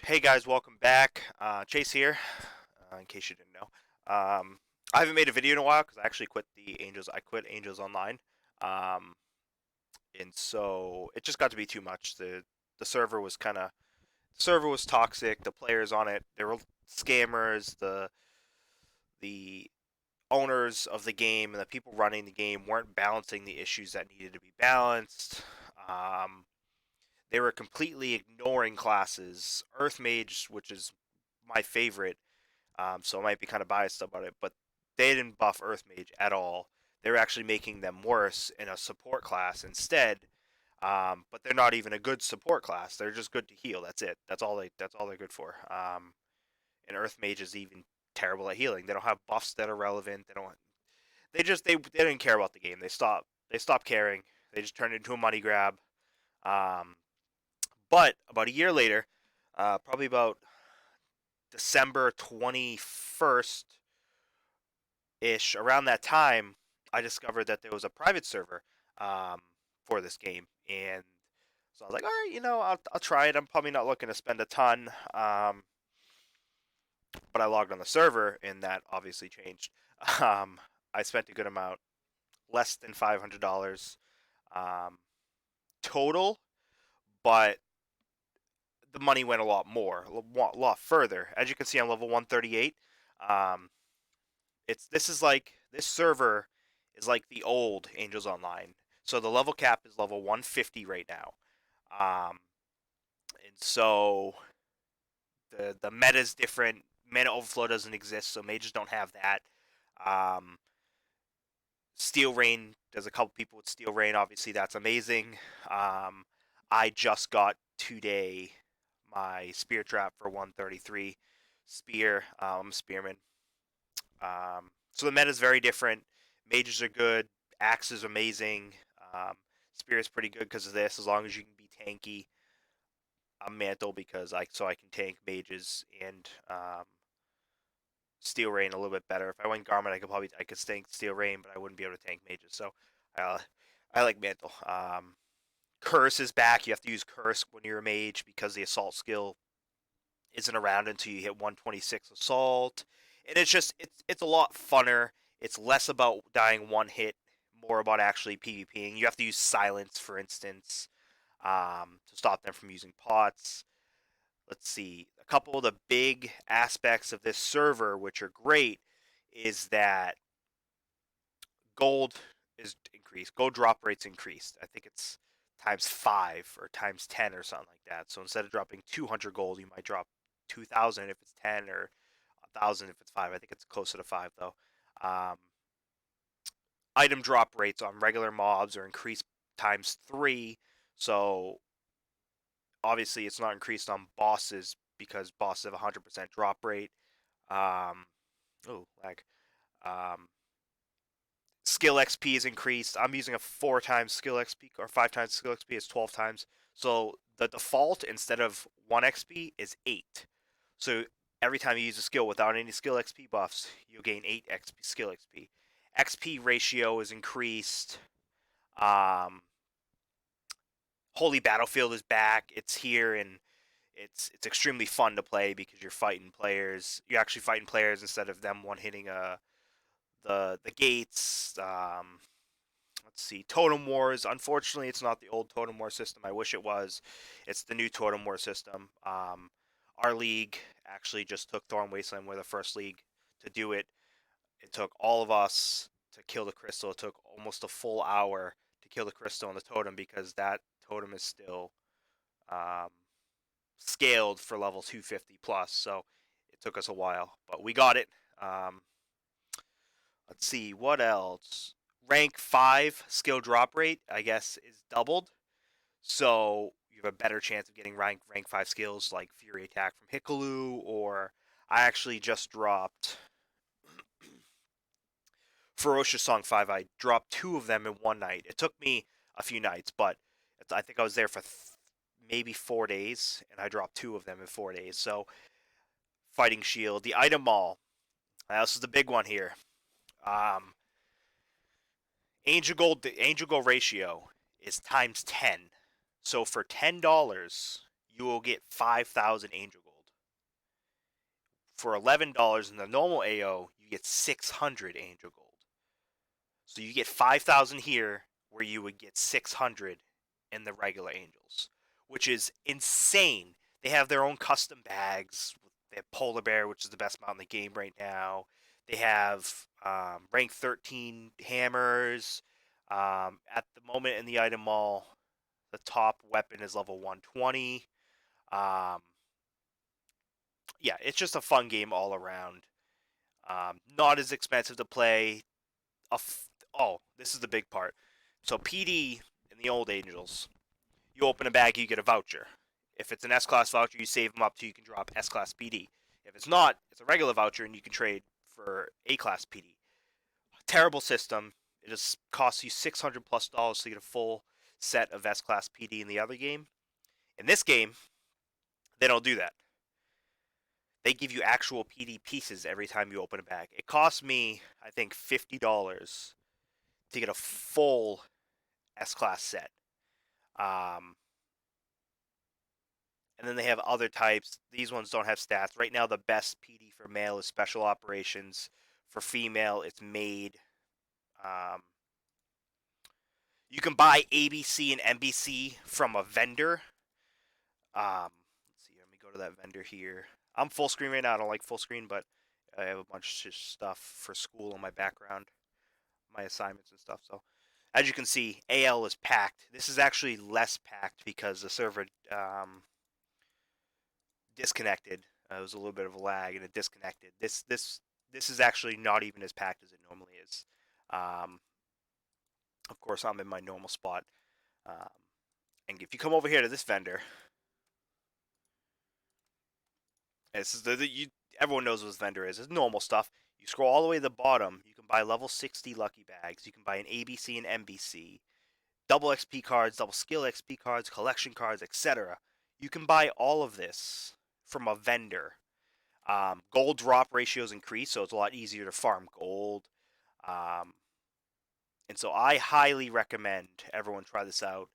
Hey guys, welcome back. Chase here. In case you didn't know, I haven't made a video in a while because I actually quit the Angels. I quit Angels Online, um, and so it just got to be too much. The server was server was toxic. The players on it, they were scammers. The owners of the game and the people running the game weren't balancing the issues that needed to be balanced. Um, they were completely ignoring classes. Earth Mage, which is my favorite. So I might be kind of biased about it, but they didn't buff Earth Mage at all. They're actually making them worse in a support class instead. But they're not even a good support class. They're just good to heal. That's it. That's all they're good for. And Earth Mage is even terrible at healing. They don't have buffs that are relevant. They didn't care about the game. They stopped caring. They just turned it into a money grab. Um, but about a year later, probably about December 21st ish, around that time, I discovered that there was a private server um, for this game, and so I was like, all right, I'll try it. I'm probably not looking to spend a ton, but I logged on the server, and that obviously changed. Um, I spent a good amount, less than $500 um, total, but the money went a lot more, a lot further. As you can see, on level 138. Um, this server is like the old Angels Online. So the level cap is level 150 right now. Um, and so the meta is different. Mana overflow doesn't exist, so mages don't have that. Um, Steel Rain, there's a couple people with Steel Rain. Obviously, that's amazing. Um, I just got today my spear trap for 133 spear. Spearman. So the meta is very different. Mages are good. Axe is amazing. Um, Spear is pretty good because of this. As long as you can be tanky. I'm Mantle because I can tank mages and Steel Rain a little bit better. If I went Garment, I could tank Steel Rain, but I wouldn't be able to tank mages. So uh, I like Mantle. Curse is back. You have to use Curse when you're a mage because the assault skill isn't around until you hit 126 assault, and it's a lot funner. It's less about dying one hit, more about actually PvPing. You have to use silence, for instance, to stop them from using pots. Let's see, a couple of the big aspects of this server, which are great, is that gold is increased. Gold drop rates increased. I think it's times 5 or times 10 or something like that. So instead of dropping 200 gold, you might drop 2,000 if it's 10 or 1,000 if it's 5. I think it's closer to 5 though. Um, Item drop rates on regular mobs are increased times 3. So obviously it's not increased on bosses because bosses have a 100% drop rate. Um, oh, lag. Um, Skill XP is increased. I'm using a 4 times skill XP or 5 times skill XP. It's 12 times. So the default instead of 1 XP is 8. So every time you use a skill without any skill XP buffs, you'll gain 8 XP skill XP. XP ratio is increased. Um, Holy Battlefield is back. It's here and it's extremely fun to play because you're fighting players. You're actually fighting players instead of them one hitting the gates. Let's see, Totem Wars. Unfortunately, it's not the old Totem War system. I wish it was. It's the new Totem War system. Our league actually just took Thorn Wasteland. We're the first league to do it. It took all of us to kill the crystal. It took almost a full hour to kill the crystal on the totem because that totem is still um, scaled for level 250 plus. So it took us a while, but we got it. Um, let's see what else. Rank 5 skill drop rate, I guess, is doubled. So you have a better chance of getting rank 5 skills like Fury Attack from Hikalu, or I actually just dropped Ferocious Song 5. I dropped 2 of them in one night. It took me a few nights, but I think I was there for maybe 4 days, and I dropped 2 of them in 4 days. So Fighting Shield, the item mall. This is the big one here. Um, Angel Gold ratio is times 10. So for $10, you will get 5,000 Angel Gold. For $11 in the normal AO, you get 600 Angel Gold. So you get 5,000 here, where you would get 600 in the regular Angels, which is insane. They have their own custom bags. They have Polar Bear, which is the best mount in the game right now. They have rank 13 hammers. At the moment in the item mall, the top weapon is level 120. Um, yeah, it's just a fun game all around. Not as expensive to play. Oh, this is the big part. So PD in the old Angels, you open a bag, you get a voucher. If it's an S-Class voucher, you save them up till you can drop S-Class PD. If it's not, it's a regular voucher and you can trade for A-Class PD. Terrible system. It just costs you $600+ to get a full set of S-Class PD in the other game. In this game, they don't do that. They give you actual PD pieces every time you open a bag. It cost me, I think, $50 to get a full S-Class set. Um, and then they have other types. These ones don't have stats. Right now, the best PD for male is Special Operations. For female, it's Maid. Um, you can buy ABC and NBC from a vendor. Let's see. Let me go to that vendor here. I'm full screen right now. I don't like full screen, but I have a bunch of stuff for school in my background, my assignments and stuff. So, as you can see, AL is packed. This is actually less packed because the server disconnected. It was a little bit of a lag and it disconnected. This is actually not even as packed as it normally is. Um, of course, I'm in my normal spot. Um, and if you come over here to this vendor, this is everyone knows what this vendor is. It's normal stuff. You scroll all the way to the bottom. You can buy level 60 lucky bags. You can buy an ABC and NBC, double XP cards, double skill XP cards, collection cards, etc. You can buy all of this from a vendor. Gold drop ratios increase, so it's a lot easier to farm gold. Um, and so I highly recommend everyone try this out.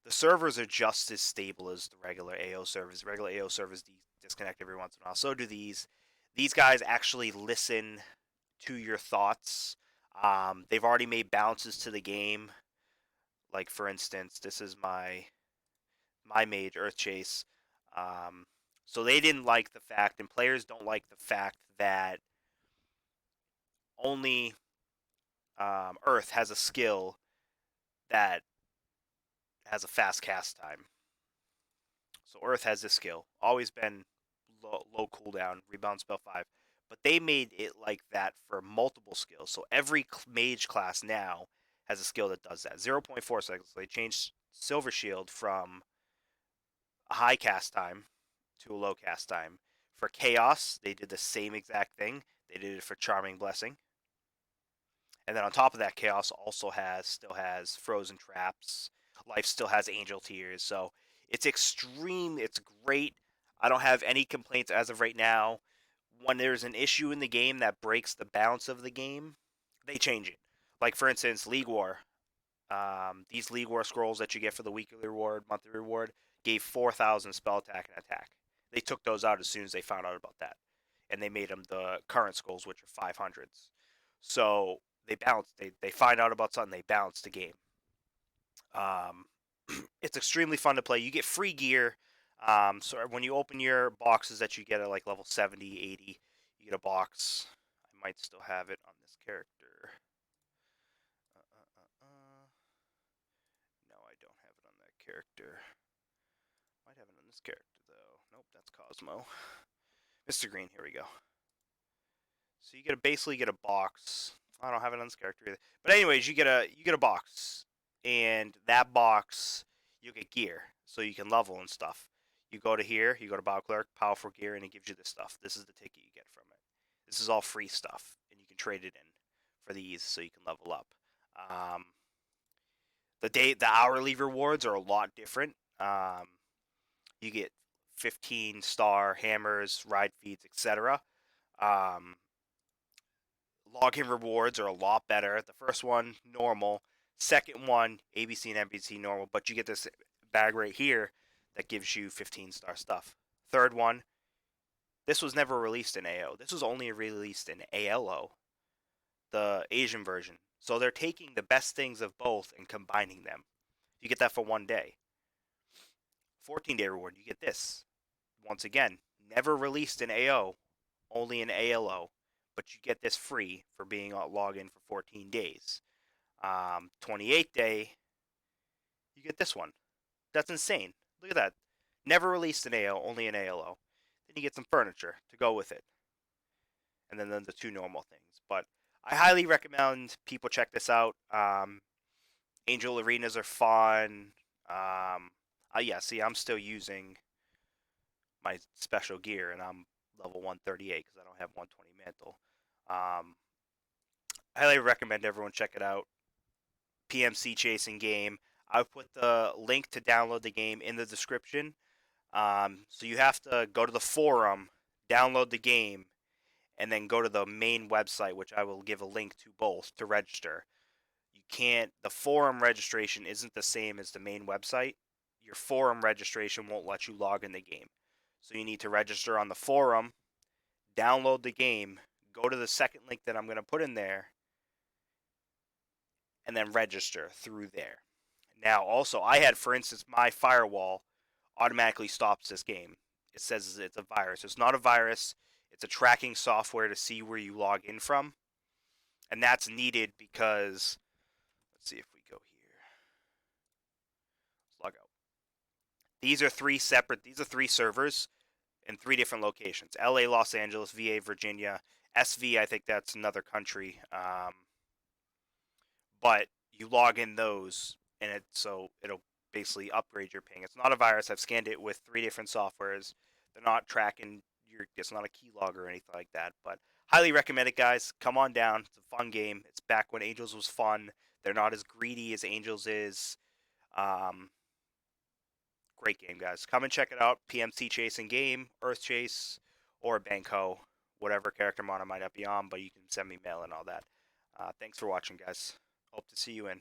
The servers are just as stable as the regular AO servers. The regular AO servers disconnect every once in a while. So do these. These guys actually listen to your thoughts. They've already made bounces to the game. Like for instance, this is my mage Earth Chase. Um, so they didn't like the fact, and players don't like the fact that only Earth has a skill that has a fast cast time. So Earth has this skill, always been low cooldown, rebound spell 5, but they made it like that for multiple skills. So every mage class now has a skill that does that. 0.4 seconds. So they changed Silver Shield from a high cast time to a low cast time. For Chaos, they did the same exact thing. They did it for Charming Blessing. And then on top of that, Chaos also still has Frozen Traps. Life still has Angel Tears. So it's extreme. It's great. I don't have any complaints as of right now. When there's an issue in the game that breaks the balance of the game, they change it. Like for instance, League War. These League War scrolls that you get for the weekly reward, monthly reward, gave 4,000 spell attack and attack. They took those out as soon as they found out about that, and they made them the current scrolls, which are 500s. So they bounce. They find out about something, they bounce the game. Um, it's extremely fun to play. You get free gear. So when you open your boxes that you get at like level 70, 80, you get a box. I might still have it on this character. No, I don't have it on that character. Might have it on this character though. Nope, that's Cosmo. Mr. Green, here we go. So you basically get a box. I don't have it on this character either. But anyways, you get a box, and that box you get gear, so you can level and stuff. You go to here, you go to Battle Clerk, Powerful Gear, and it gives you this stuff. This is the ticket you get from it. This is all free stuff, and you can trade it in for these, so you can level up. Um, the hourly rewards are a lot different. You get 15-star hammers, ride feeds, etc. Um, Login rewards are a lot better. The first one, normal. Second one, ABC and NBC, normal. But you get this bag right here that gives you 15-star stuff. Third one, This was never released in AO. This was only released in ALO, the Asian version. So they're taking the best things of both and combining them. You get that for 1 day. 14-day reward, you get this. Once again, never released in AO, only in ALO, but you get this free for being logged in for 14 days. 28-day, you get this one. That's insane. Look at that. Never released in AO, only in ALO. Then you get some furniture to go with it. And then the two normal things. But I highly recommend people check this out. Angel Arenas are fun. Yeah, see, I'm still using my special gear, and I'm level 138 because I don't have 120 mantle. I highly recommend everyone check it out. PMC chasing game. I'll put the link to download the game in the description. So you have to go to the forum, download the game, and then go to the main website, which I will give a link to both to register. You can't, the forum registration isn't the same as the main website. Your forum registration won't let you log in the game. So you need to register on the forum, download the game, go to the second link that I'm going to put in there, and then register through there. Now, also, I had, for instance, my Firewall automatically stops this game. It says it's a virus. It's not a virus. It's a tracking software to see where you log in from. And that's needed because, let's see if we go here. Let's log out. These are three servers in 3 different locations. LA, Los Angeles, VA, Virginia. SV, I think that's another country. But you log in those, and it'll basically upgrade your ping. It's not a virus. I've scanned it with 3 different softwares. They're not tracking it's not a keylogger or anything like that. But highly recommend it, guys. Come on down. It's a fun game. It's back when Angels was fun. They're not as greedy as Angels is. Great game, guys. Come and check it out. PMC Chasing Game, Earth Chase, or Banco, whatever character mod I might not be on, but you can send me mail and all that. Thanks for watching, guys. Hope to see you in.